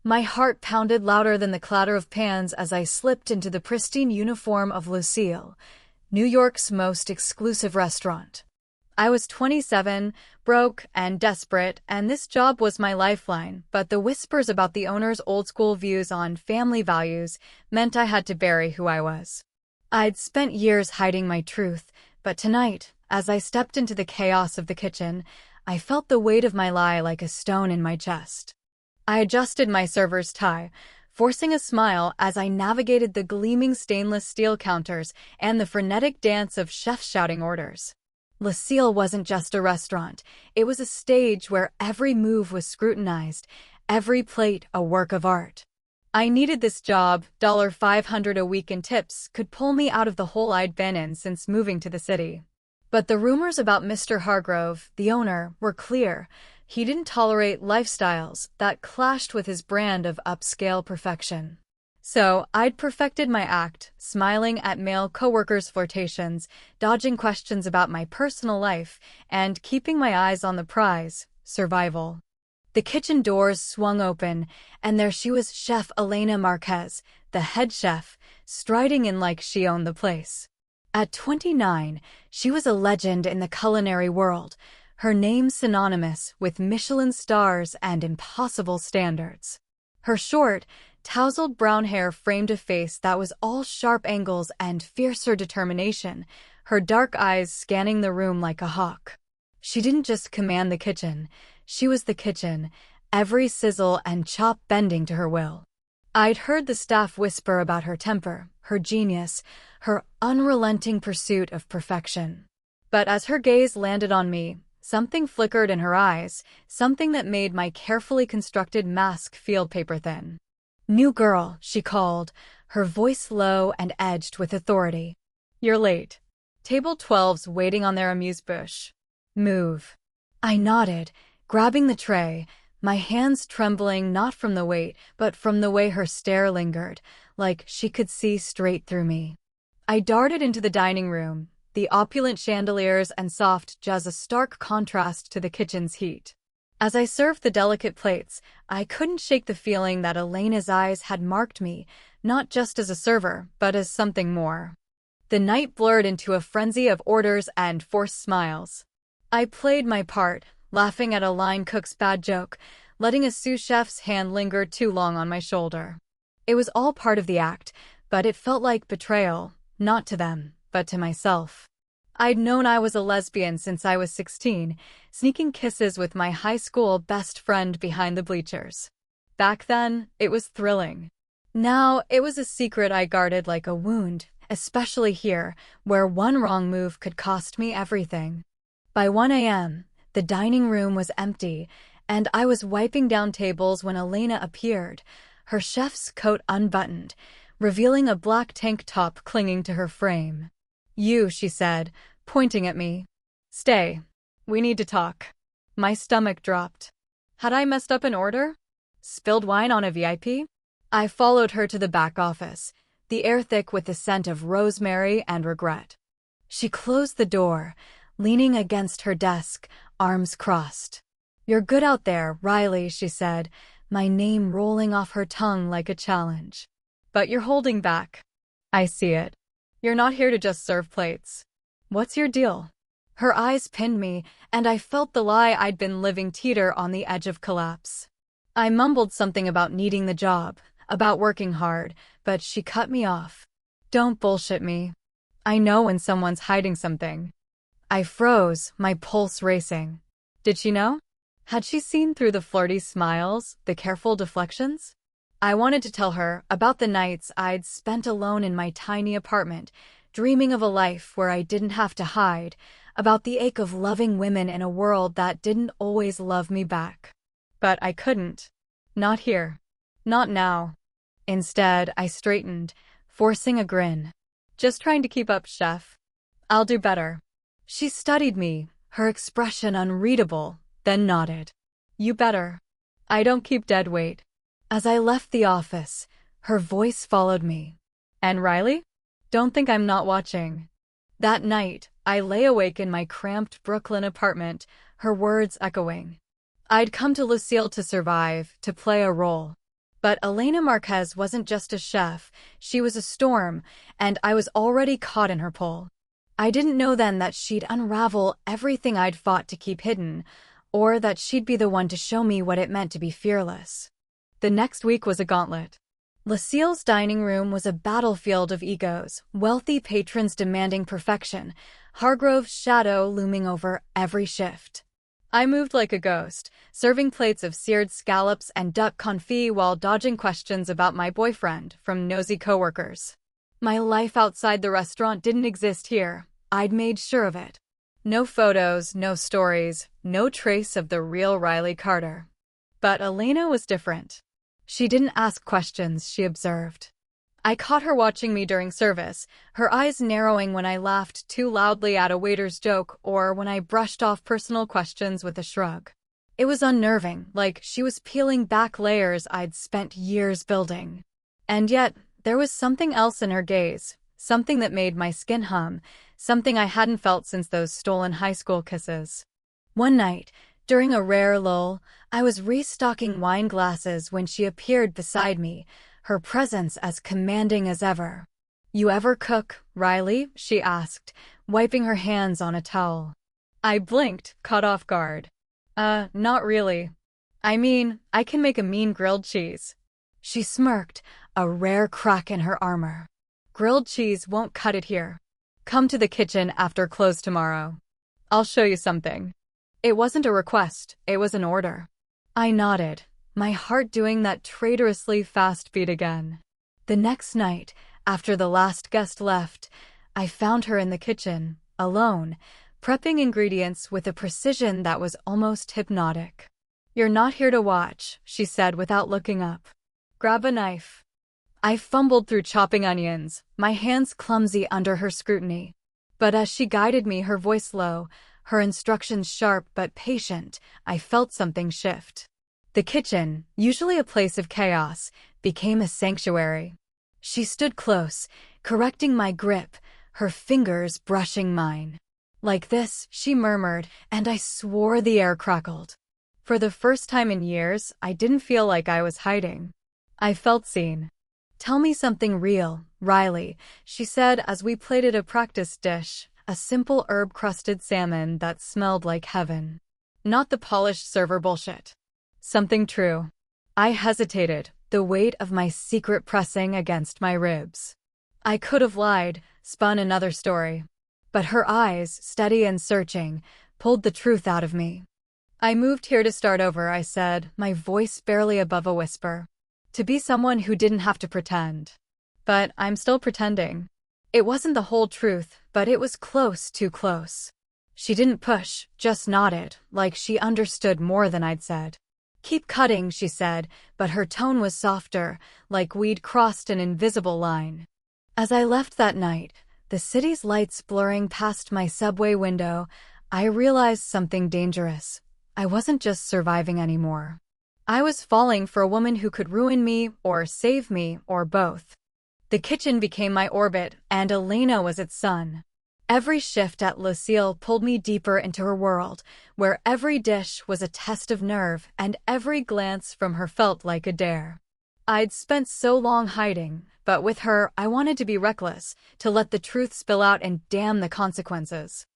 My heart pounded louder than the clatter of pans as I slipped into the pristine uniform of Ciel, New York's most exclusive restaurant. I was 27, broke, and desperate, and this job was my lifeline, but the whispers about the owner's old-school views on family values meant I had to bury who I was. I'd spent years hiding my truth, but tonight, as I stepped into the chaos of the kitchen, I felt the weight of my lie like a stone in my chest. I adjusted my server's tie, forcing a smile as I navigated the gleaming stainless steel counters and the frenetic dance of chefs shouting orders. Ciel wasn't just a restaurant. It was a stage where every move was scrutinized, every plate a work of art. I needed this job. $500 a week in tips could pull me out of the hole I'd been in since moving to the city. But the rumors about Mr. Hargrove, the owner, were clear. He didn't tolerate lifestyles that clashed with his brand of upscale perfection. So I'd perfected my act, smiling at male coworkers' flirtations, dodging questions about my personal life, and keeping my eyes on the prize, survival. The kitchen doors swung open, and there she was, Chef Elena Marquez, the head chef, striding in like she owned the place. At 29, she was a legend in the culinary world, her name synonymous with Michelin stars and impossible standards. Her short, tousled brown hair framed a face that was all sharp angles and fiercer determination, her dark eyes scanning the room like a hawk. She didn't just command the kitchen, she was the kitchen, every sizzle and chop bending to her will. I'd heard the staff whisper about her temper, her genius, her unrelenting pursuit of perfection. But as her gaze landed on me, something flickered in her eyes, something that made my carefully constructed mask feel paper-thin. "New girl," she called, her voice low and edged with authority. "You're late. Table 12's waiting on their amuse-bouche. Move." I nodded, grabbing the tray, my hands trembling not from the weight, but from the way her stare lingered, like she could see straight through me. I darted into the dining room, the opulent chandeliers and soft jazz a stark contrast to the kitchen's heat. As I served the delicate plates, I couldn't shake the feeling that Elena's eyes had marked me, not just as a server, but as something more. The night blurred into a frenzy of orders and forced smiles. I played my part, laughing at a line cook's bad joke, letting a sous chef's hand linger too long on my shoulder. It was all part of the act, but it felt like betrayal, not to them, but to myself. I'd known I was a lesbian since I was 16, sneaking kisses with my high school best friend behind the bleachers. Back then, it was thrilling. Now, it was a secret I guarded like a wound, especially here, where one wrong move could cost me everything. By 1 a.m., the dining room was empty, and I was wiping down tables when Elena appeared, her chef's coat unbuttoned, revealing a black tank top clinging to her frame. "You," she said, pointing at me. "Stay. We need to talk." My stomach dropped. Had I messed up an order? Spilled wine on a VIP? I followed her to the back office, the air thick with the scent of rosemary and regret. She closed the door, leaning against her desk, arms crossed. "You're good out there, Riley," she said, my name rolling off her tongue like a challenge. "But you're holding back. I see it. You're not here to just serve plates. What's your deal?" Her eyes pinned me, and I felt the lie I'd been living teeter on the edge of collapse. I mumbled something about needing the job, about working hard, but she cut me off. "Don't bullshit me. I know when someone's hiding something." I froze, my pulse racing. Did she know? Had she seen through the flirty smiles, the careful deflections? I wanted to tell her about the nights I'd spent alone in my tiny apartment, dreaming of a life where I didn't have to hide, about the ache of loving women in a world that didn't always love me back. But I couldn't. Not here. Not now. Instead, I straightened, forcing a grin. "Just trying to keep up, chef. I'll do better." She studied me, her expression unreadable, then nodded. "You better. I don't keep dead weight." As I left the office, her voice followed me. "And Riley? Don't think I'm not watching." That night, I lay awake in my cramped Brooklyn apartment, her words echoing. I'd come to Ciel to survive, to play a role. But Elena Marquez wasn't just a chef, she was a storm, and I was already caught in her pull. I didn't know then that she'd unravel everything I'd fought to keep hidden, or that she'd be the one to show me what it meant to be fearless. The next week was a gauntlet. Ciel's dining room was a battlefield of egos, wealthy patrons demanding perfection, Hargrove's shadow looming over every shift. I moved like a ghost, serving plates of seared scallops and duck confit while dodging questions about my boyfriend from nosy coworkers. My life outside the restaurant didn't exist here. I'd made sure of it. No photos, no stories, no trace of the real Riley Carter. But Elena was different. She didn't ask questions, she observed. I caught her watching me during service, her eyes narrowing when I laughed too loudly at a waiter's joke or when I brushed off personal questions with a shrug. It was unnerving, like she was peeling back layers I'd spent years building. And yet, there was something else in her gaze, something that made my skin hum, something I hadn't felt since those stolen high school kisses. One night, during a rare lull, I was restocking wine glasses when she appeared beside me, her presence as commanding as ever. "You ever cook, Riley?" she asked, wiping her hands on a towel. I blinked, caught off guard. Not really. I mean, I can make a mean grilled cheese." She smirked, a rare crack in her armor. "Grilled cheese won't cut it here. Come to the kitchen after close tomorrow. I'll show you something." It wasn't a request, it was an order. I nodded, my heart doing that traitorously fast beat again. The next night, after the last guest left, I found her in the kitchen, alone, prepping ingredients with a precision that was almost hypnotic. "You're not here to watch," she said without looking up. "Grab a knife." I fumbled through chopping onions, my hands clumsy under her scrutiny. But as she guided me, her voice low, her instructions sharp but patient, I felt something shift. The kitchen, usually a place of chaos, became a sanctuary. She stood close, correcting my grip, her fingers brushing mine. "Like this," she murmured, and I swore the air crackled. For the first time in years, I didn't feel like I was hiding. I felt seen. "Tell me something real, Riley," she said as we plated a practice dish, a simple herb-crusted salmon that smelled like heaven. Not the polished server bullshit. Something true. I hesitated, the weight of my secret pressing against my ribs. I could have lied, spun another story. But her eyes, steady and searching, pulled the truth out of me. "I moved here to start over," I said, my voice barely above a whisper. "To be someone who didn't have to pretend. But I'm still pretending." It wasn't the whole truth, but it was close, too close. She didn't push, just nodded, like she understood more than I'd said. "Keep cutting," she said, but her tone was softer, like we'd crossed an invisible line. As I left that night, the city's lights blurring past my subway window, I realized something dangerous. I wasn't just surviving anymore. I was falling for a woman who could ruin me, or save me, or both. The kitchen became my orbit, and Elena was its sun. Every shift at Ciel pulled me deeper into her world, where every dish was a test of nerve and every glance from her felt like a dare. I'd spent so long hiding, but with her I wanted to be reckless, to let the truth spill out and damn the consequences.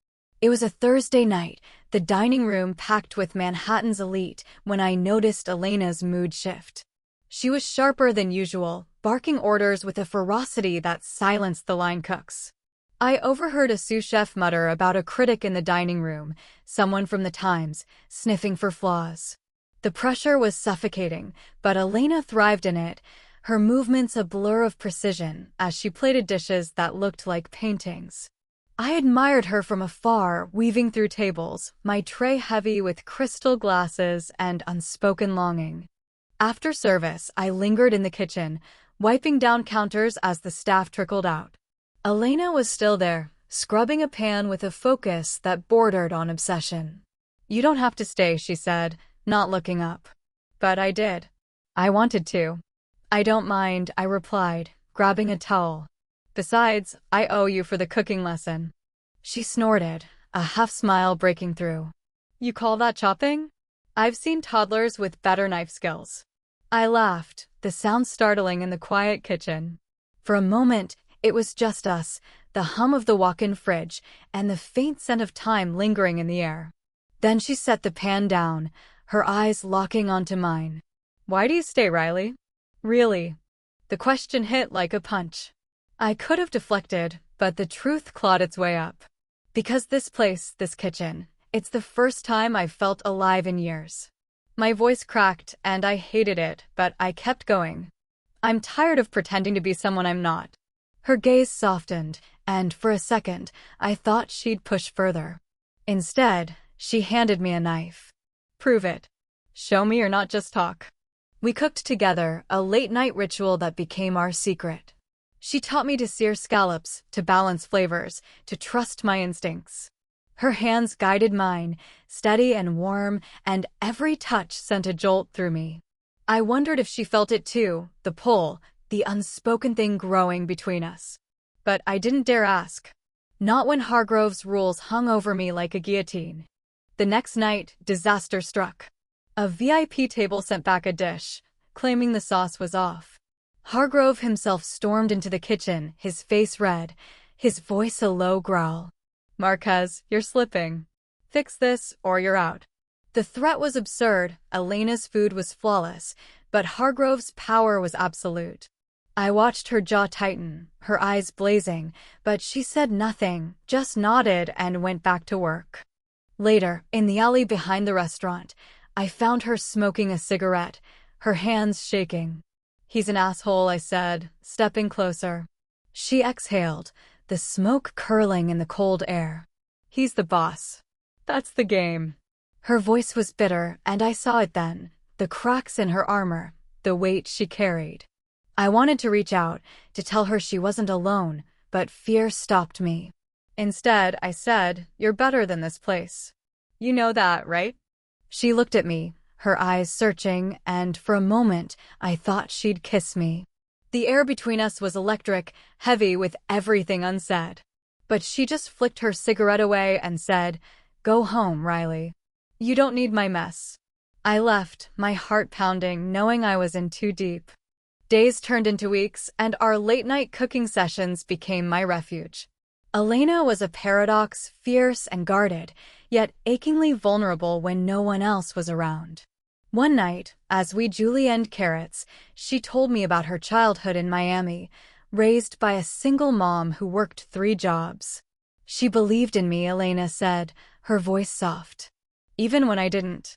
It was a Thursday night, the dining room packed with Manhattan's elite, when I noticed Elena's mood shift. She was sharper than usual, barking orders with a ferocity that silenced the line cooks. I overheard a sous chef mutter about a critic in the dining room, someone from the Times, sniffing for flaws. The pressure was suffocating, but Elena thrived in it, her movements a blur of precision as she plated dishes that looked like paintings. I admired her from afar, weaving through tables, my tray heavy with crystal glasses and unspoken longing. After service, I lingered in the kitchen, wiping down counters as the staff trickled out. Elena was still there, scrubbing a pan with a focus that bordered on obsession. "You don't have to stay," she said, not looking up. But I did. I wanted to. "I don't mind," I replied, grabbing a towel. "Besides, I owe you for the cooking lesson." She snorted, a half-smile breaking through. "You call that chopping? I've seen toddlers with better knife skills." I laughed, the sound startling in the quiet kitchen. For a moment, it was just us, the hum of the walk-in fridge, and the faint scent of thyme lingering in the air. Then she set the pan down, her eyes locking onto mine. "Why do you stay, Riley?" "Really?" The question hit like a punch. I could have deflected, but the truth clawed its way up. Because this place, this kitchen, it's the first time I've felt alive in years. My voice cracked, and I hated it, but I kept going. I'm tired of pretending to be someone I'm not. Her gaze softened, and for a second, I thought she'd push further. Instead, she handed me a knife. "Prove it. Show me or not just talk." We cooked together, a late-night ritual that became our secret. She taught me to sear scallops, to balance flavors, to trust my instincts. Her hands guided mine, steady and warm, and every touch sent a jolt through me. I wondered if she felt it too, the pull, the unspoken thing growing between us. But I didn't dare ask. Not when Hargrove's rules hung over me like a guillotine. The next night, disaster struck. A VIP table sent back a dish, claiming the sauce was off. Hargrove himself stormed into the kitchen, his face red, his voice a low growl. "Marquez, you're slipping. Fix this or you're out." The threat was absurd. Elena's food was flawless, but Hargrove's power was absolute. I watched her jaw tighten, her eyes blazing, but she said nothing, just nodded and went back to work. Later, in the alley behind the restaurant, I found her smoking a cigarette, her hands shaking. "He's an asshole," I said, stepping closer. She exhaled, the smoke curling in the cold air. "He's the boss. That's the game." Her voice was bitter, and I saw it then, the cracks in her armor, the weight she carried. I wanted to reach out, to tell her she wasn't alone, but fear stopped me. Instead, I said, "You're better than this place. You know that, right?" She looked at me, her eyes searching, and for a moment, I thought she'd kiss me. The air between us was electric, heavy with everything unsaid. But she just flicked her cigarette away and said, "Go home, Riley. You don't need my mess." I left, my heart pounding, knowing I was in too deep. Days turned into weeks, and our late-night cooking sessions became my refuge. Elena was a paradox, fierce and guarded, yet achingly vulnerable when no one else was around. One night, as we julienned carrots, she told me about her childhood in Miami, raised by a single mom who worked 3 jobs. She believed in me, Elena said, her voice soft. Even when I didn't.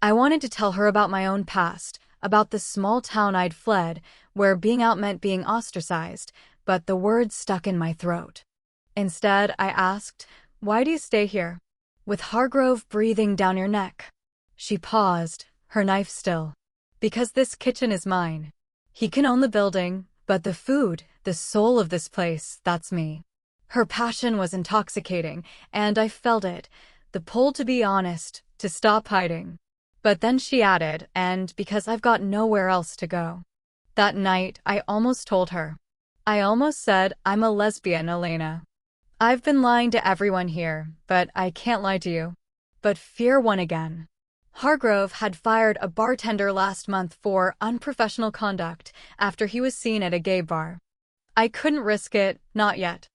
I wanted to tell her about my own past, about the small town I'd fled, where being out meant being ostracized, but the words stuck in my throat. Instead, I asked, "Why do you stay here? With Hargrove breathing down your neck?" She paused, her knife still. "Because this kitchen is mine. He can own the building, but the food, the soul of this place, that's me." Her passion was intoxicating, and I felt it, the pull to be honest, to stop hiding. But then she added, "And because I've got nowhere else to go." That night, I almost told her. I almost said, "I'm a lesbian, Elena. I've been lying to everyone here, but I can't lie to you." But fear won again. Hargrove had fired a bartender last month for unprofessional conduct after he was seen at a gay bar. I couldn't risk it, not yet.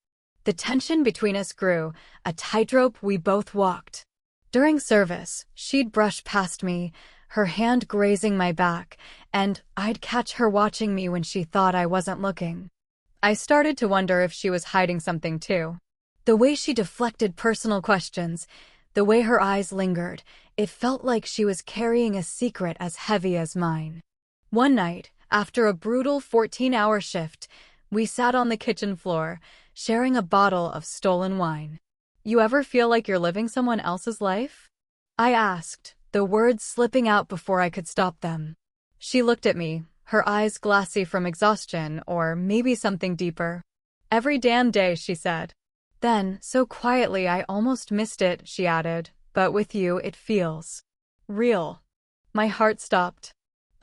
The tension between us grew, a tightrope we both walked. During service, she'd brush past me, her hand grazing my back, and I'd catch her watching me when she thought I wasn't looking. I started to wonder if she was hiding something too. The way she deflected personal questions, the way her eyes lingered, it felt like she was carrying a secret as heavy as mine. One night, after a brutal 14-hour shift, we sat on the kitchen floor, sharing a bottle of stolen wine. "You ever feel like you're living someone else's life?" I asked, the words slipping out before I could stop them. She looked at me, her eyes glassy from exhaustion or maybe something deeper. "Every damn day," she said. Then, so quietly I almost missed it, she added, "But with you it feels real." My heart stopped.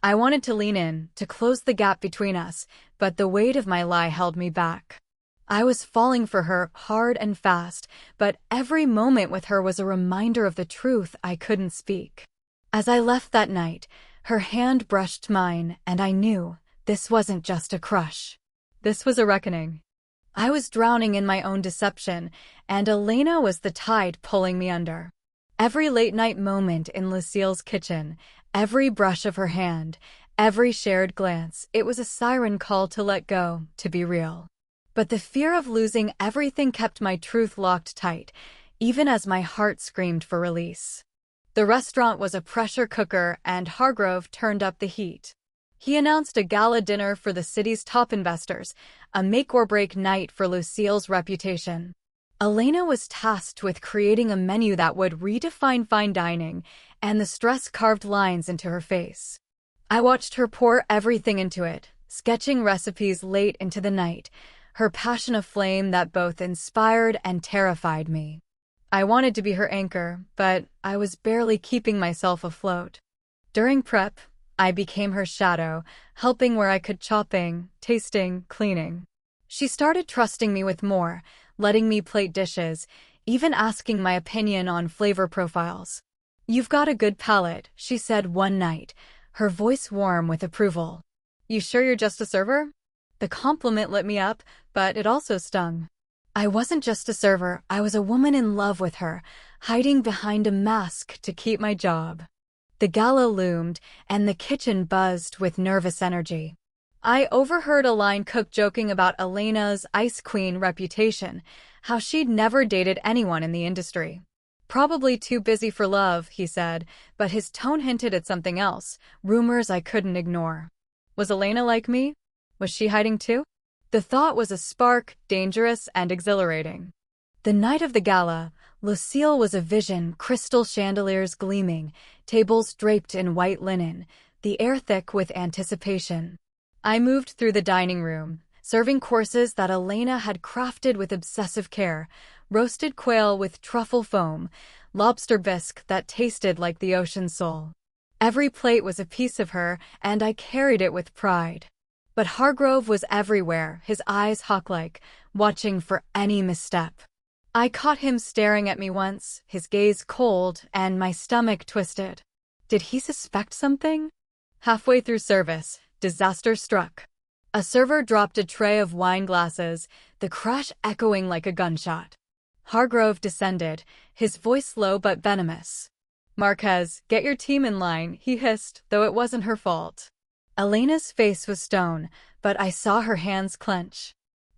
I wanted to lean in, to close the gap between us, but the weight of my lie held me back. I was falling for her, hard and fast, but every moment with her was a reminder of the truth I couldn't speak. As I left that night, her hand brushed mine, and I knew, This wasn't just a crush. This was a reckoning. I was drowning in my own deception, and Elena was the tide pulling me under. Every late-night moment in Lucille's kitchen, every brush of her hand, every shared glance, it was a siren call to let go, to be real. But the fear of losing everything kept my truth locked tight, even as my heart screamed for release. The restaurant was a pressure cooker, and Hargrove turned up the heat. He announced a gala dinner for the city's top investors, a make-or-break night for Lucille's reputation. Elena was tasked with creating a menu that would redefine fine dining, and the stress carved lines into her face. I watched her pour everything into it, sketching recipes late into the night, her passion a flame that both inspired and terrified me. I wanted to be her anchor, but I was barely keeping myself afloat. During prep, I became her shadow, helping where I could, chopping, tasting, cleaning. She started trusting me with more, letting me plate dishes, even asking my opinion on flavor profiles. "You've got a good palate," she said one night, her voice warm with approval. "You sure you're just a server?" The compliment lit me up, but it also stung. I wasn't just a server, I was a woman in love with her, hiding behind a mask to keep my job. The gala loomed, and the kitchen buzzed with nervous energy. I overheard a line cook joking about Elena's Ice Queen reputation, how she'd never dated anyone in the industry. "Probably too busy for love," he said, but his tone hinted at something else, rumors I couldn't ignore. Was Elena like me? Was she hiding too? The thought was a spark, dangerous and exhilarating. The night of the gala, Lucille was a vision, crystal chandeliers gleaming, tables draped in white linen, the air thick with anticipation. I moved through the dining room, serving courses that Elena had crafted with obsessive care: roasted quail with truffle foam, lobster bisque that tasted like the ocean's soul. Every plate was a piece of her, and I carried it with pride. But Hargrove was everywhere, his eyes hawk-like, watching for any misstep. I caught him staring at me once, his gaze cold, and my stomach twisted. Did he suspect something? Halfway through service, disaster struck. A server dropped a tray of wine glasses, the crash echoing like a gunshot. Hargrove descended, his voice low but venomous. "Marquez, get your team in line," he hissed, though it wasn't her fault. Elena's face was stone, but I saw her hands clench.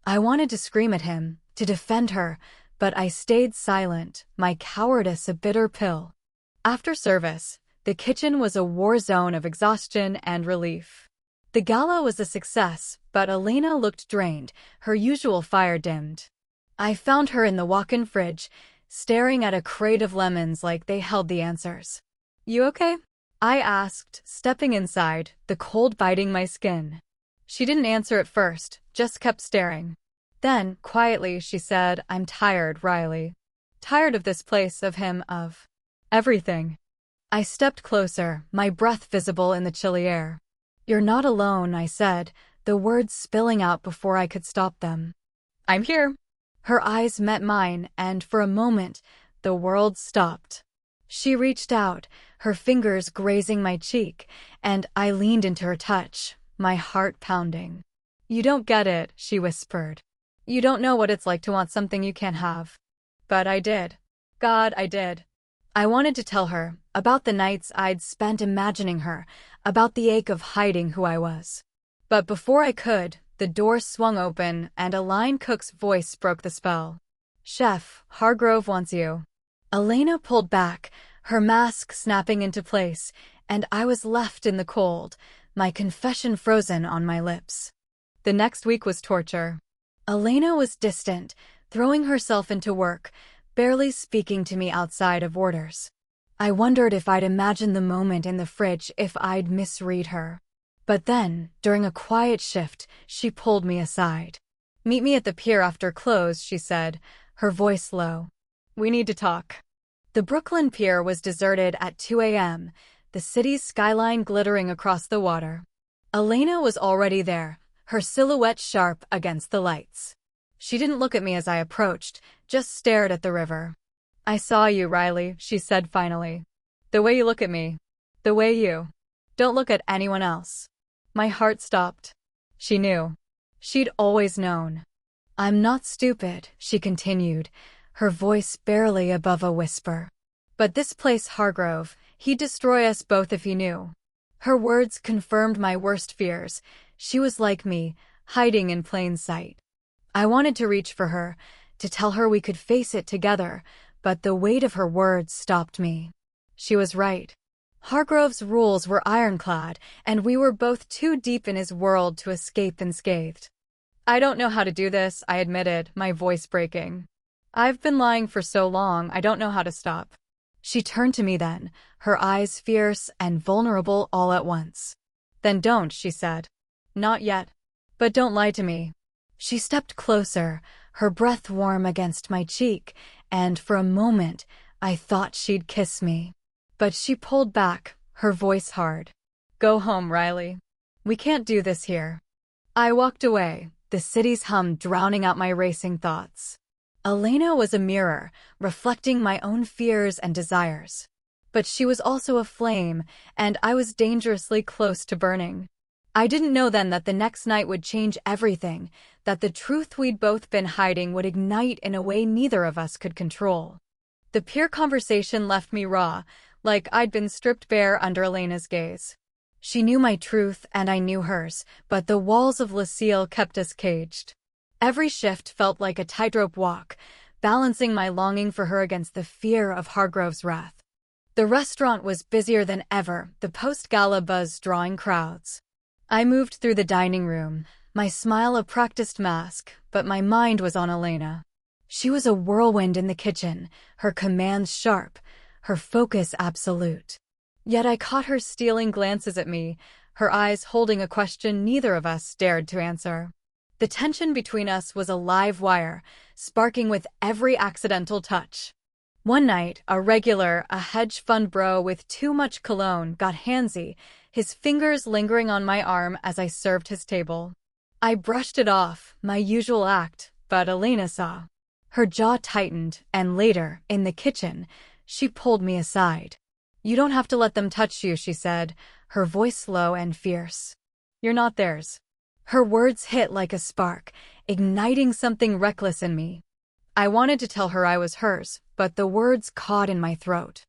I wanted to scream at him, to defend her, but I stayed silent, my cowardice a bitter pill. After service, the kitchen was a war zone of exhaustion and relief. The gala was a success, but Elena looked drained, her usual fire dimmed. I found her in the walk-in fridge, staring at a crate of lemons like they held the answers. "You okay?" I asked, stepping inside, the cold biting my skin. She didn't answer at first, just kept staring. Then, quietly, she said, "I'm tired, Riley. Tired of this place, of him, of everything." I stepped closer, my breath visible in the chilly air. "You're not alone," I said, the words spilling out before I could stop them. "I'm here." Her eyes met mine, and for a moment, the world stopped. She reached out, her fingers grazing my cheek, and I leaned into her touch, my heart pounding. "You don't get it," she whispered. "You don't know what it's like to want something you can't have." But I did. God, I did. I wanted to tell her, about the nights I'd spent imagining her, about the ache of hiding who I was. But before I could, the door swung open, and a line cook's voice broke the spell. "Chef, Hargrove wants you." Elena pulled back, her mask snapping into place, and I was left in the cold, my confession frozen on my lips. The next week was torture. Elena was distant, throwing herself into work, barely speaking to me outside of orders. I wondered if I'd imagined the moment in the fridge, if I'd misread her. But then, during a quiet shift, she pulled me aside. "Meet me at the pier after close," she said, her voice low. "We need to talk." The Brooklyn Pier was deserted at 2 a.m., the city's skyline glittering across the water. Elena was already there, her silhouette sharp against the lights. She didn't look at me as I approached, just stared at the river. "I saw you, Riley," she said finally. "The way you look at me. The way you don't look at anyone else." My heart stopped. She knew. She'd always known. I'm not stupid, she continued, her voice barely above a whisper. But this place, Hargrove, he'd destroy us both if he knew. Her words confirmed my worst fears. She was like me, hiding in plain sight. I wanted to reach for her, to tell her we could face it together, but the weight of her words stopped me. She was right. Hargrove's rules were ironclad, and we were both too deep in his world to escape unscathed. I don't know how to do this, I admitted, my voice breaking. I've been lying for so long, I don't know how to stop. She turned to me then, her eyes fierce and vulnerable all at once. Then don't, she said. Not yet. But don't lie to me. She stepped closer, her breath warm against my cheek, and for a moment I thought she'd kiss me. But she pulled back, her voice hard. Go home, Riley. We can't do this here. I walked away, the city's hum drowning out my racing thoughts. Elena was a mirror, reflecting my own fears and desires. But she was also a flame, and I was dangerously close to burning. I didn't know then that the next night would change everything, that the truth we'd both been hiding would ignite in a way neither of us could control. The pure conversation left me raw, like I'd been stripped bare under Elena's gaze. She knew my truth and I knew hers, but the walls of Ciel kept us caged. Every shift felt like a tightrope walk, balancing my longing for her against the fear of Hargrove's wrath. The restaurant was busier than ever, the post-gala buzz drawing crowds. I moved through the dining room, my smile a practiced mask, but my mind was on Elena. She was a whirlwind in the kitchen, her commands sharp, her focus absolute. Yet I caught her stealing glances at me, her eyes holding a question neither of us dared to answer. The tension between us was a live wire, sparking with every accidental touch. One night, a hedge fund bro with too much cologne got handsy, his fingers lingering on my arm as I served his table. I brushed it off, my usual act, but Elena saw. Her jaw tightened, and later, in the kitchen, she pulled me aside. You don't have to let them touch you, she said, her voice low and fierce. You're not theirs. Her words hit like a spark, igniting something reckless in me. I wanted to tell her I was hers, but the words caught in my throat.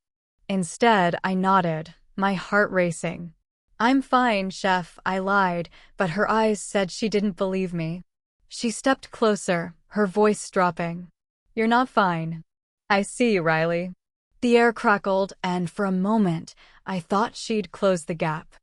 Instead, I nodded, my heart racing. I'm fine, chef, I lied, but her eyes said she didn't believe me. She stepped closer, her voice dropping. You're not fine. I see, Riley. The air crackled, and for a moment, I thought she'd close the gap.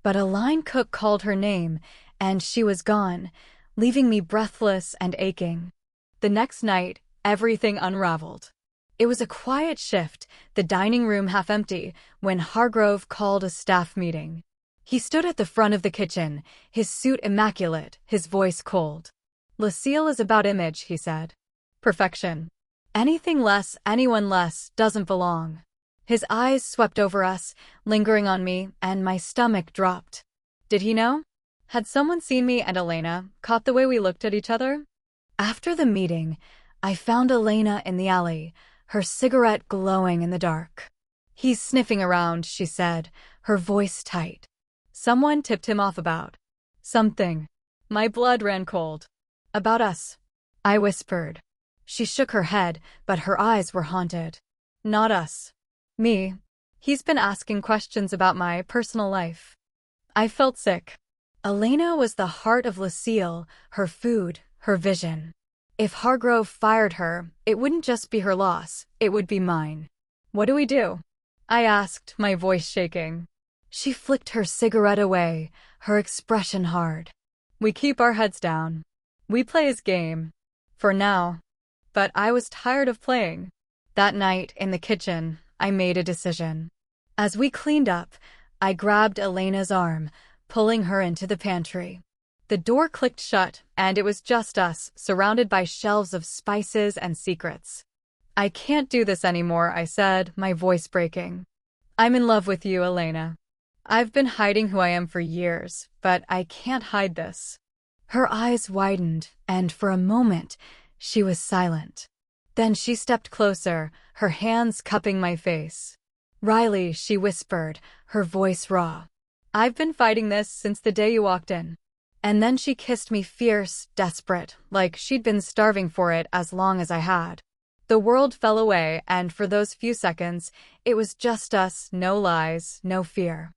But a line cook called her name, and she was gone, leaving me breathless and aching. The next night, everything unraveled. It was a quiet shift, the dining room half empty, when Hargrove called a staff meeting. He stood at the front of the kitchen, his suit immaculate, his voice cold. Ciel is about image, he said. Perfection. Anything less, anyone less, doesn't belong. His eyes swept over us, lingering on me, and my stomach dropped. Did he know? Had someone seen me and Elena, caught the way we looked at each other? After the meeting, I found Elena in the alley, her cigarette glowing in the dark. He's sniffing around, she said, her voice tight. Someone tipped him off about something. My blood ran cold. About us, I whispered. She shook her head, but her eyes were haunted. Not us. Me. He's been asking questions about my personal life. I felt sick. Elena was the heart of Ciel, her food, her vision. If Hargrove fired her, it wouldn't just be her loss, it would be mine. What do we do? I asked, my voice shaking. She flicked her cigarette away, her expression hard. We keep our heads down. We play his game. For now. But I was tired of playing. That night, in the kitchen, I made a decision. As we cleaned up, I grabbed Elena's arm, pulling her into the pantry. The door clicked shut, and it was just us, surrounded by shelves of spices and secrets. I can't do this anymore, I said, my voice breaking. I'm in love with you, Elena. I've been hiding who I am for years, but I can't hide this. Her eyes widened, and for a moment, she was silent. Then she stepped closer, her hands cupping my face. Riley, she whispered, her voice raw. I've been fighting this since the day you walked in. And then she kissed me fierce, desperate, like she'd been starving for it as long as I had. The world fell away, and for those few seconds, it was just us, no lies, no fear.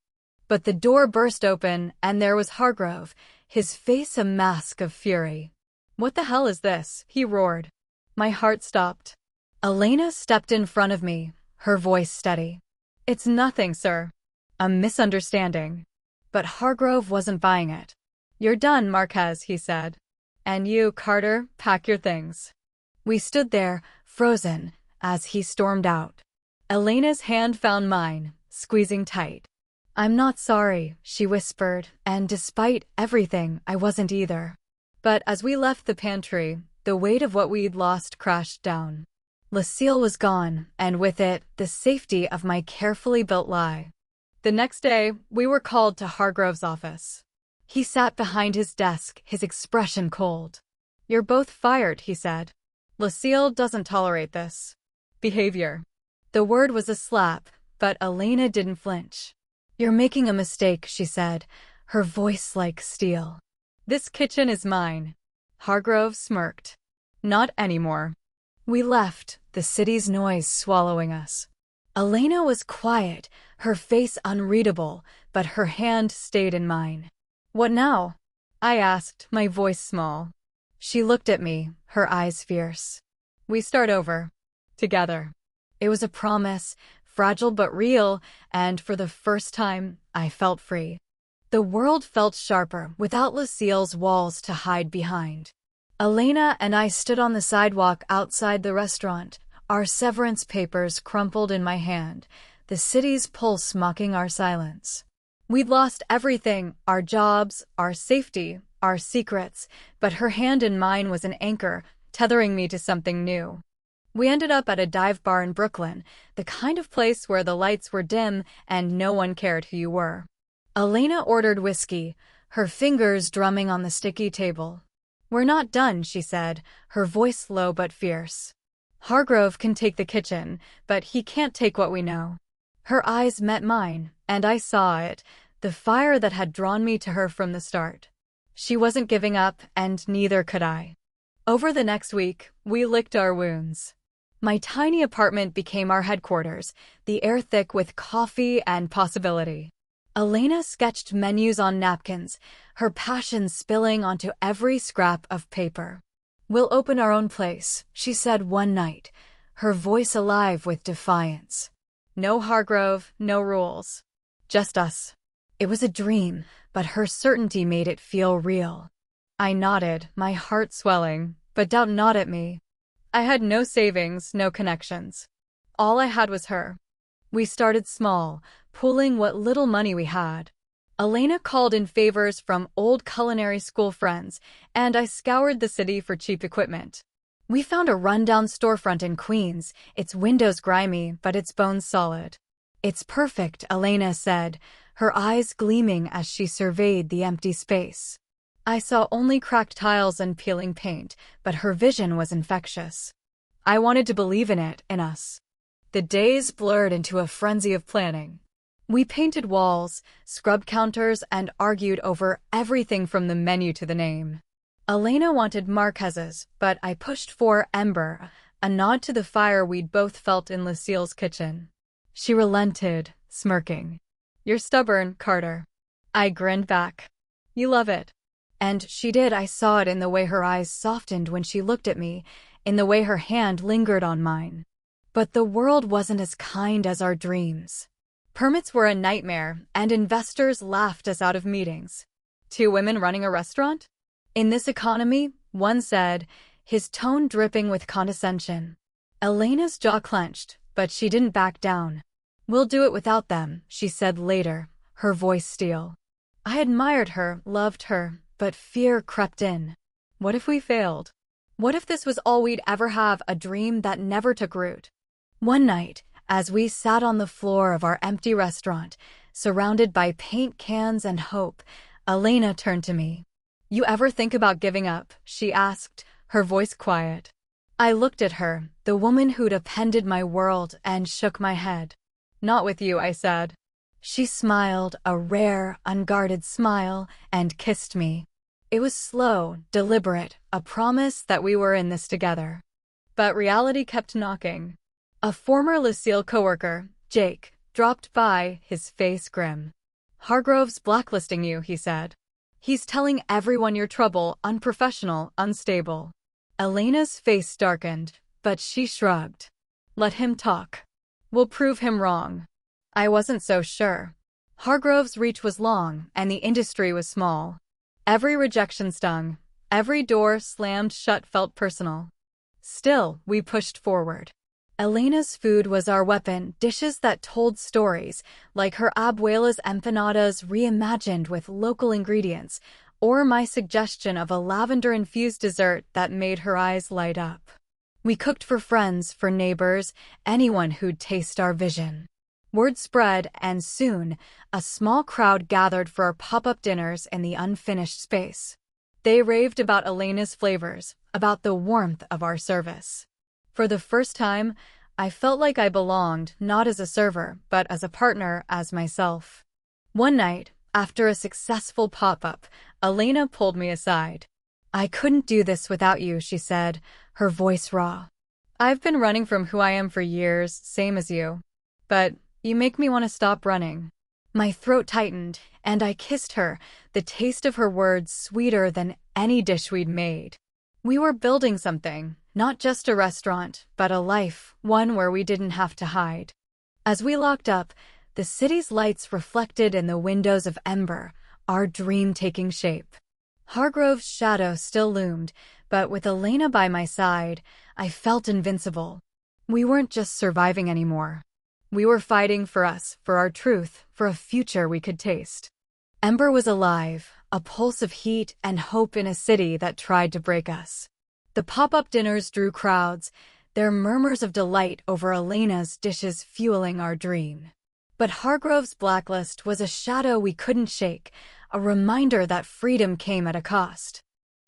But the door burst open, and there was Hargrove, his face a mask of fury. "What the hell is this?" he roared. My heart stopped. Elena stepped in front of me, her voice steady. "It's nothing, sir. A misunderstanding." But Hargrove wasn't buying it. "You're done, Marquez," he said. "And you, Carter, pack your things." We stood there, frozen, as he stormed out. Elena's hand found mine, squeezing tight. "I'm not sorry," she whispered, and despite everything, I wasn't either. But as we left the pantry, the weight of what we'd lost crashed down. Ciel was gone, and with it, the safety of my carefully built lie. The next day, we were called to Hargrove's office. He sat behind his desk, his expression cold. "You're both fired," he said. "Ciel doesn't tolerate this behavior." The word was a slap, but Elena didn't flinch. "You're making a mistake," she said, her voice like steel. "This kitchen is mine." Hargrove smirked. "Not anymore." We left, the city's noise swallowing us. Elena was quiet, her face unreadable, but her hand stayed in mine. "What now?" I asked, my voice small. She looked at me, her eyes fierce. "We start over. Together." It was a promise, fragile but real, and for the first time, I felt free. The world felt sharper, without Ciel's walls to hide behind. Elena and I stood on the sidewalk outside the restaurant, our severance papers crumpled in my hand, the city's pulse mocking our silence. We'd lost everything, our jobs, our safety, our secrets, but her hand in mine was an anchor, tethering me to something new. We ended up at a dive bar in Brooklyn, the kind of place where the lights were dim and no one cared who you were. Elena ordered whiskey, her fingers drumming on the sticky table. "We're not done," she said, her voice low but fierce. "Hargrove can take the kitchen, but he can't take what we know." Her eyes met mine, and I saw it, the fire that had drawn me to her from the start. She wasn't giving up, and neither could I. Over the next week, we licked our wounds. My tiny apartment became our headquarters, the air thick with coffee and possibility. Elena sketched menus on napkins, her passion spilling onto every scrap of paper. "We'll open our own place," she said one night, her voice alive with defiance. "No Hargrove, no rules. Just us." It was a dream, but her certainty made it feel real. I nodded, my heart swelling, but don't nod at me. I had no savings, no connections. All I had was her. We started small, pooling what little money we had. Elena called in favors from old culinary school friends, and I scoured the city for cheap equipment. We found a rundown storefront in Queens, its windows grimy, but its bones solid. "It's perfect," Elena said, her eyes gleaming as she surveyed the empty space. I saw only cracked tiles and peeling paint, but her vision was infectious. I wanted to believe in it, in us. The days blurred into a frenzy of planning. We painted walls, scrubbed counters, and argued over everything from the menu to the name. Elena wanted Marquez's, but I pushed for Ember, a nod to the fire we'd both felt in Ciel's kitchen. She relented, smirking. "You're stubborn, Carter." I grinned back. "You love it." And she did. I saw it in the way her eyes softened when she looked at me, in the way her hand lingered on mine. But the world wasn't as kind as our dreams. Permits were a nightmare, and investors laughed us out of meetings. 2 women running a restaurant? In this economy, one said, his tone dripping with condescension. Elena's jaw clenched, but she didn't back down. "We'll do it without them," she said later, her voice steel. I admired her, loved her, but fear crept in. What if we failed? What if this was all we'd ever have, a dream that never took root? One night, as we sat on the floor of our empty restaurant, surrounded by paint cans and hope, Elena turned to me. "You ever think about giving up?" she asked, her voice quiet. I looked at her, the woman who'd upended my world, and shook my head. "Not with you," I said. She smiled, a rare, unguarded smile, and kissed me. It was slow, deliberate, a promise that we were in this together. But reality kept knocking. A former Lucille coworker, Jake, dropped by, his face grim. "Hargrove's blacklisting you," he said. "He's telling everyone you're trouble, unprofessional, unstable." Elena's face darkened, but she shrugged. "Let him talk. We'll prove him wrong." I wasn't so sure. Hargrove's reach was long, and the industry was small. Every rejection stung. Every door slammed shut felt personal. Still, we pushed forward. Elena's food was our weapon, dishes that told stories, like her abuela's empanadas reimagined with local ingredients, or my suggestion of a lavender-infused dessert that made her eyes light up. We cooked for friends, for neighbors, anyone who'd taste our vision. Word spread, and soon, a small crowd gathered for our pop-up dinners in the unfinished space. They raved about Elena's flavors, about the warmth of our service. For the first time, I felt like I belonged, not as a server, but as a partner, as myself. One night, after a successful pop-up, Elena pulled me aside. "I couldn't do this without you," she said, her voice raw. "I've been running from who I am for years, same as you. But you make me want to stop running." My throat tightened, and I kissed her, the taste of her words sweeter than any dish we'd made. We were building something, not just a restaurant, but a life, one where we didn't have to hide. As we locked up, the city's lights reflected in the windows of Ember, our dream taking shape. Hargrove's shadow still loomed, but with Elena by my side, I felt invincible. We weren't just surviving anymore. We were fighting for us, for our truth, for a future we could taste. Ember was alive, a pulse of heat and hope in a city that tried to break us. The pop-up dinners drew crowds, their murmurs of delight over Elena's dishes fueling our dream. But Hargrove's blacklist was a shadow we couldn't shake, a reminder that freedom came at a cost.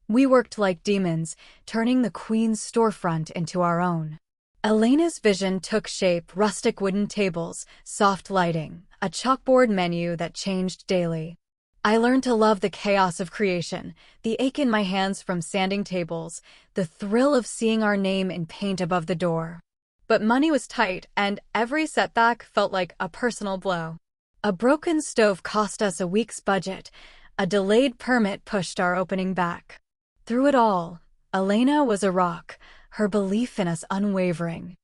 We worked like demons, turning the Queen's storefront into our own. Elena's vision took shape: rustic wooden tables, soft lighting, a chalkboard menu that changed daily. I learned to love the chaos of creation, the ache in my hands from sanding tables, the thrill of seeing our name in paint above the door. But money was tight, and every setback felt like a personal blow. A broken stove cost us a week's budget. A delayed permit pushed our opening back. Through it all, Elena was a rock, her belief in us unwavering.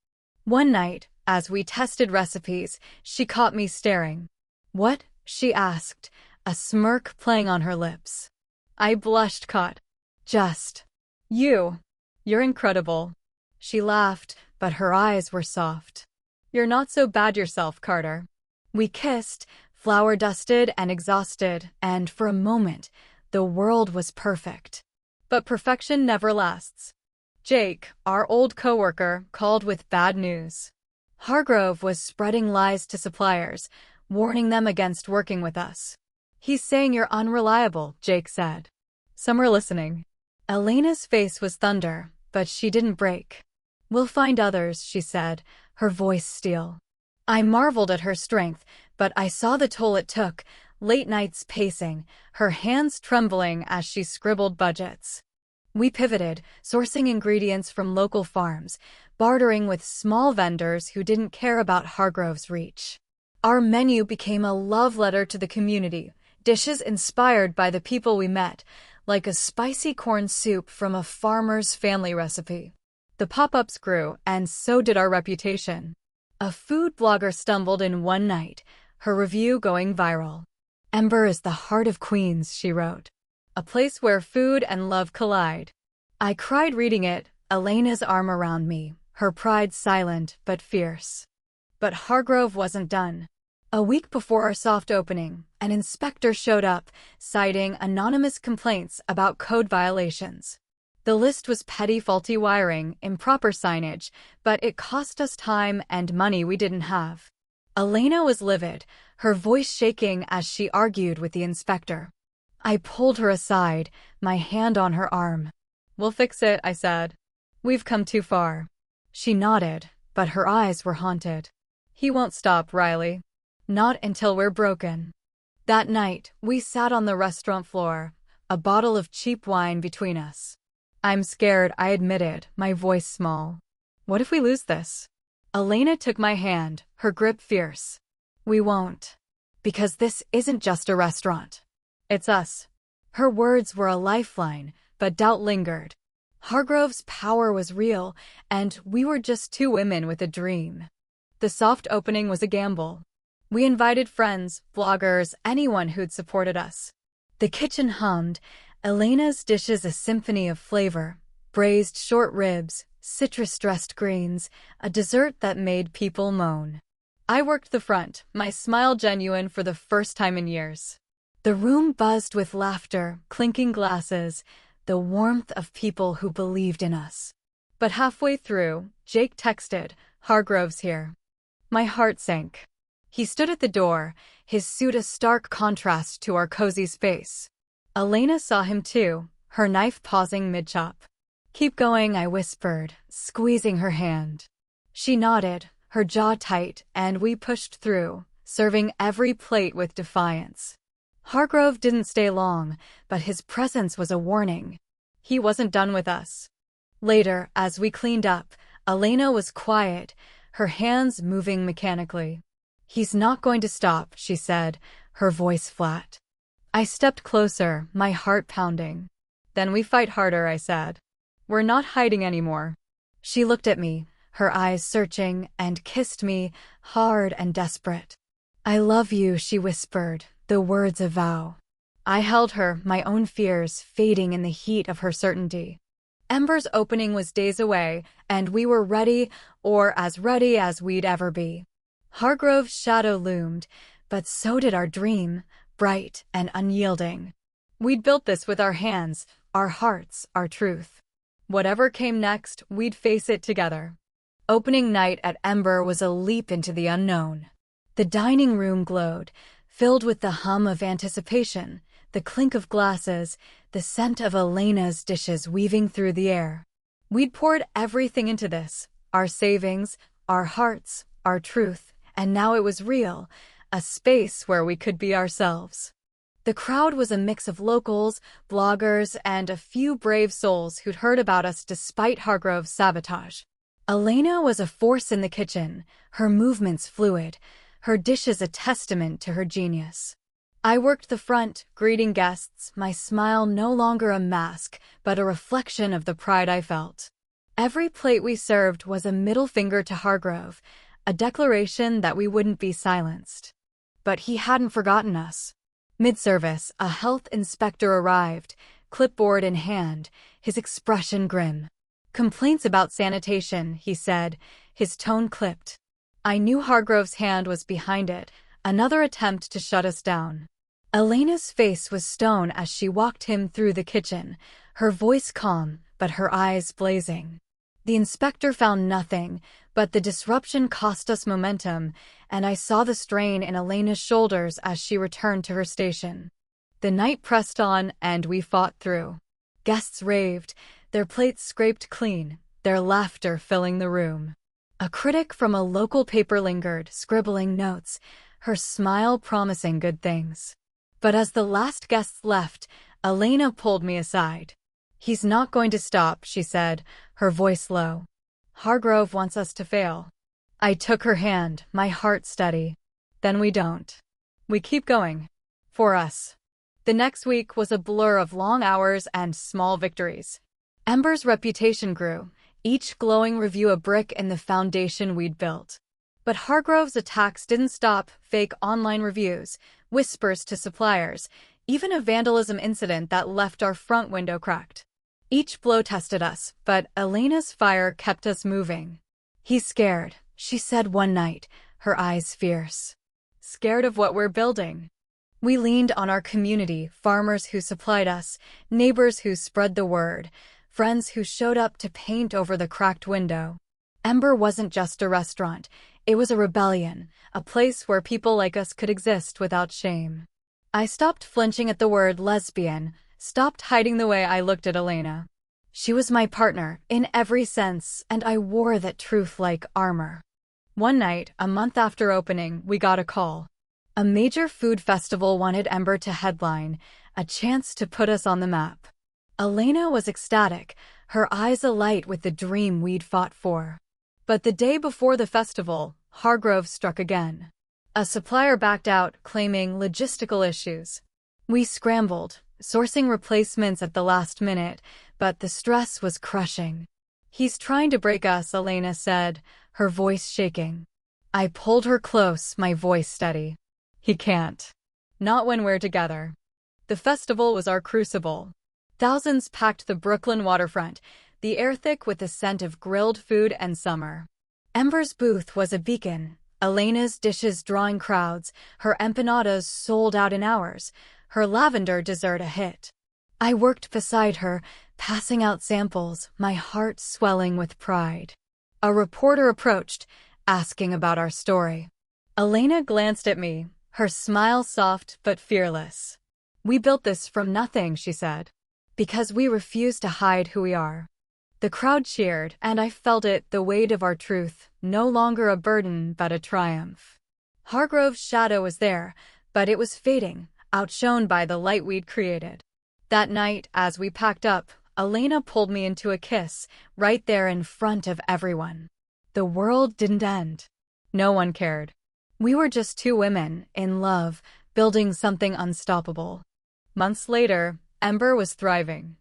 One night, as we tested recipes, she caught me staring. "What?" she asked, a smirk playing on her lips. I blushed, caught. "Just you're incredible." She laughed, but her eyes were soft. "You're not so bad yourself, Carter." We kissed, flour-dusted and exhausted, and for a moment, the world was perfect. But perfection never lasts. Jake, our old coworker, called with bad news. Hargrove was spreading lies to suppliers, warning them against working with us. "He's saying you're unreliable," Jake said. Some were listening. Elena's face was thunder, but she didn't break. "We'll find others," she said, her voice steel. I marveled at her strength, but I saw the toll it took, late nights pacing, her hands trembling as she scribbled budgets. We pivoted, sourcing ingredients from local farms, bartering with small vendors who didn't care about Hargrove's reach. Our menu became a love letter to the community, dishes inspired by the people we met, like a spicy corn soup from a farmer's family recipe. The pop-ups grew, and so did our reputation. A food blogger stumbled in one night, her review going viral. "Ember is the heart of Queens," she wrote. "A place where food and love collide." I cried reading it, Elena's arm around me, her pride silent but fierce. But Hargrove wasn't done. A week before our soft opening, an inspector showed up, citing anonymous complaints about code violations. The list was petty faulty wiring, improper signage, but it cost us time and money we didn't have. Elena was livid, her voice shaking as she argued with the inspector. I pulled her aside, my hand on her arm. "We'll fix it," I said. "We've come too far." She nodded, but her eyes were haunted. "He won't stop, Riley." Not until we're broken. That night, we sat on the restaurant floor, a bottle of cheap wine between us. I'm scared, I admitted, my voice small. What if we lose this? Elena took my hand, her grip fierce. We won't. Because this isn't just a restaurant. It's us. Her words were a lifeline, but doubt lingered. Hargrove's power was real, and we were just two women with a dream. The soft opening was a gamble. We invited friends, bloggers, anyone who'd supported us. The kitchen hummed, Elena's dishes a symphony of flavor, braised short ribs, citrus-dressed greens, a dessert that made people moan. I worked the front, my smile genuine for the first time in years. The room buzzed with laughter, clinking glasses, the warmth of people who believed in us. But halfway through, Jake texted, "Hargrove's here." My heart sank. He stood at the door, his suit a stark contrast to our cozy space. Elena saw him too, her knife pausing mid-chop. "Keep going," I whispered, squeezing her hand. She nodded, her jaw tight, and we pushed through, serving every plate with defiance. Hargrove didn't stay long, but his presence was a warning. He wasn't done with us. Later, as we cleaned up, Elena was quiet, her hands moving mechanically. "He's not going to stop," she said, her voice flat. I stepped closer, my heart pounding. "Then we fight harder," I said. "We're not hiding anymore." She looked at me, her eyes searching, and kissed me, hard and desperate. "I love you," she whispered, the words a vow. I held her, my own fears fading in the heat of her certainty. Ember's opening was days away, and we were ready, or as ready as we'd ever be. Hargrove's shadow loomed, but so did our dream, bright and unyielding. We'd built this with our hands, our hearts, our truth. Whatever came next, we'd face it together. Opening night at Ember was a leap into the unknown. The dining room glowed, filled with the hum of anticipation, the clink of glasses, the scent of Elena's dishes weaving through the air. We'd poured everything into this, our savings, our hearts, our truth, and now it was real, a space where we could be ourselves. The crowd was a mix of locals, bloggers, and a few brave souls who'd heard about us despite Hargrove's sabotage. Elena was a force in the kitchen, her movements fluid, her dishes a testament to her genius. I worked the front, greeting guests, my smile no longer a mask, but a reflection of the pride I felt. Every plate we served was a middle finger to Hargrove, a declaration that we wouldn't be silenced. But he hadn't forgotten us. Mid-service, a health inspector arrived, clipboard in hand, his expression grim. "Complaints about sanitation," he said, his tone clipped. I knew Hargrove's hand was behind it, another attempt to shut us down. Elena's face was stone as she walked him through the kitchen, her voice calm, but her eyes blazing. The inspector found nothing, but the disruption cost us momentum, and I saw the strain in Elena's shoulders as she returned to her station. The night pressed on, and we fought through. Guests raved, their plates scraped clean, their laughter filling the room. A critic from a local paper lingered, scribbling notes, her smile promising good things. But as the last guests left, Elena pulled me aside. "He's not going to stop," she said, her voice low. "Hargrove wants us to fail." I took her hand, my heart steady. "Then we don't. We keep going. For us." The next week was a blur of long hours and small victories. Ember's reputation grew, each glowing review a brick in the foundation we'd built. But Hargrove's attacks didn't stop, fake online reviews, whispers to suppliers, even a vandalism incident that left our front window cracked. Each blow tested us, but Elena's fire kept us moving. "He's scared," she said one night, her eyes fierce. "Scared of what we're building." We leaned on our community, farmers who supplied us, neighbors who spread the word, friends who showed up to paint over the cracked window. Ember wasn't just a restaurant, it was a rebellion, a place where people like us could exist without shame. I stopped flinching at the word lesbian, stopped hiding the way I looked at Elena. She was my partner, in every sense, and I wore that truth like armor. One night, a month after opening, we got a call. A major food festival wanted Ember to headline, a chance to put us on the map. Elena was ecstatic, her eyes alight with the dream we'd fought for. But the day before the festival, Hargrove struck again. A supplier backed out, claiming logistical issues. We scrambled, sourcing replacements at the last minute, but the stress was crushing. "He's trying to break us," Elena said, her voice shaking. I pulled her close, my voice steady. "He can't. Not when we're together." The festival was our crucible. Thousands packed the Brooklyn waterfront, the air thick with the scent of grilled food and summer. Ember's booth was a beacon, Elena's dishes drawing crowds, her empanadas sold out in hours, her lavender dessert a hit. I worked beside her, passing out samples, my heart swelling with pride. A reporter approached, asking about our story. Elena glanced at me, her smile soft but fearless. "We built this from nothing," she said, "because we refuse to hide who we are." The crowd cheered, and I felt it, the weight of our truth, no longer a burden but a triumph. Hargrove's shadow was there, but it was fading, outshone by the light we'd created. That night, as we packed up, Elena pulled me into a kiss, right there in front of everyone. The world didn't end. No one cared. We were just two women, in love, building something unstoppable. Months later, Ember was thriving.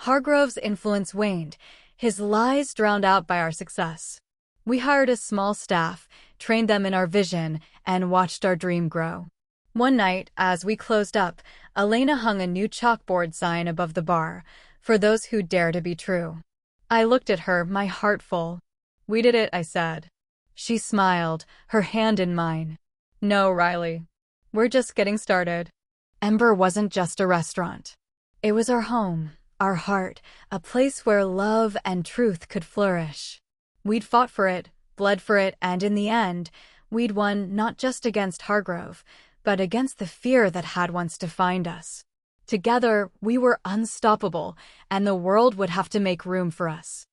Hargrove's influence waned, his lies drowned out by our success. We hired a small staff, trained them in our vision, and watched our dream grow. One night, as we closed up, Elena hung a new chalkboard sign above the bar, "For those who dare to be true." I looked at her, my heart full. "We did it," I said. She smiled, her hand in mine. "No, Riley. We're just getting started." Ember wasn't just a restaurant. It was our home, our heart, a place where love and truth could flourish. We'd fought for it, bled for it, and in the end, we'd won not just against Hargrove, but against the fear that had once defined us. Together, we were unstoppable, and the world would have to make room for us.